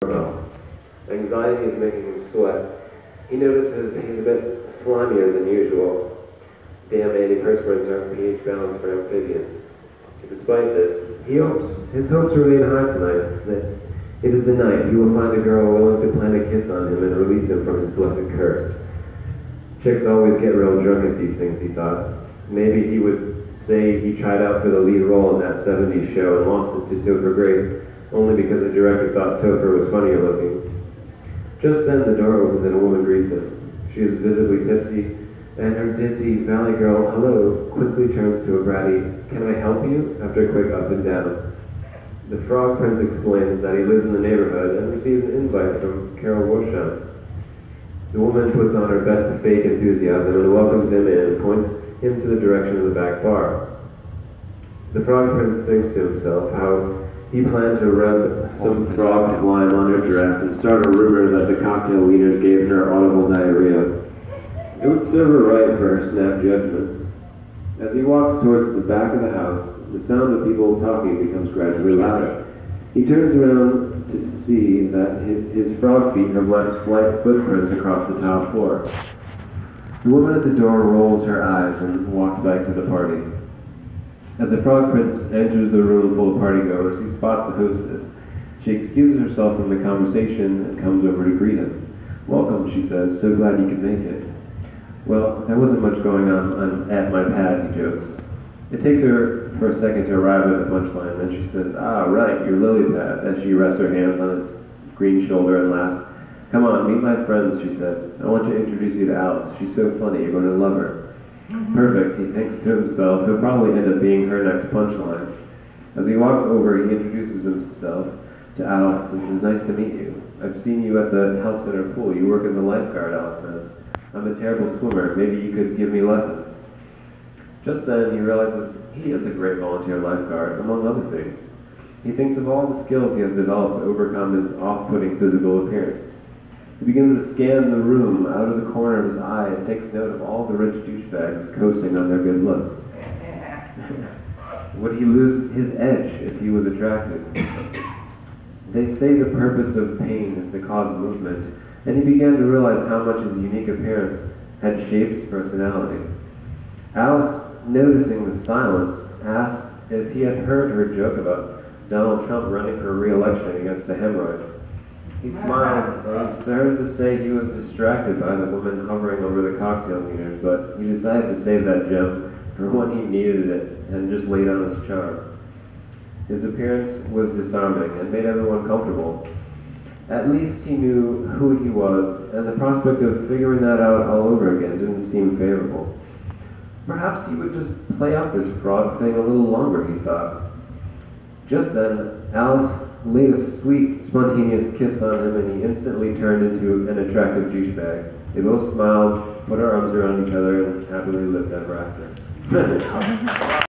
doorbell. Anxiety is making him sweat. He notices he's a bit slimier than usual. Damn antiperspirants aren't pH balanced for amphibians. Despite this, his hopes remain high tonight, that it is the night he will find a girl willing to plant a kiss on him and release him from his blessed curse. Chicks always get real drunk at these things, he thought. Maybe he would say he tried out for the lead role in that 70s show and lost it to Topher Grace only because the director thought Topher was funnier looking. Just then the door opens and a woman greets him. She is visibly tipsy, and her ditzy valley girl hello quickly turns to a bratty, "Can I help you?" after a quick up and down. The Frog Prince explains that he lives in the neighborhood and receives an invite from Carol Wosham. The woman puts on her best fake enthusiasm and welcomes him in and points him to the direction of the back bar. The Frog Prince thinks to himself how he planned to rub some frog slime on her dress and start a rumor that the cocktail leaders gave her audible diarrhea. It would serve her right for her snap judgments. As he walks towards the back of the house, the sound of people talking becomes gradually louder. He turns around to see that his frog feet have left slight footprints across the tile floor. The woman at the door rolls her eyes and walks back to the party. As the Frog Prince enters the room full of partygoers, he spots the hostess. She excuses herself from the conversation and comes over to greet him. "Welcome," she says, "so glad you could make it." "Well, there wasn't much going on at my pad," he jokes. It takes her for a second to arrive at the punchline, then she says, "Ah, right, your lily pad," as she rests her hands on his green shoulder and laughs. "Come on, meet my friends," she said. "I want to introduce you to Alice. She's so funny, you're going to love her." Perfect, he thinks to himself. He'll probably end up being her next punchline. As he walks over, he introduces himself to Alice and says, "Nice to meet you. I've seen you at the health center pool. You work as a lifeguard," Alice says. "I'm a terrible swimmer. Maybe you could give me lessons." Just then, he realizes he is a great volunteer lifeguard, among other things. He thinks of all the skills he has developed to overcome his off-putting physical appearance. He begins to scan the room out of the corner of his eye and takes note of all the rich douchebags coasting on their good looks. Would he lose his edge if he was attracted? They say the purpose of pain is to cause movement, and he began to realize how much his unique appearance had shaped his personality. Alice, noticing the silence, asked if he had heard her joke about Donald Trump running for re-election against the hemorrhoid. He smiled and started to say he was distracted by the woman hovering over the cocktail meters, but he decided to save that gem for when he needed it and just laid on his charm. His appearance was disarming and made everyone comfortable. At least he knew who he was, and the prospect of figuring that out all over again didn't seem favorable. Perhaps he would just play out this frog thing a little longer, he thought. Just then, Alice laid a sweet, spontaneous kiss on him, and he instantly turned into an attractive douchebag. They both smiled, put their arms around each other, and happily lived ever after.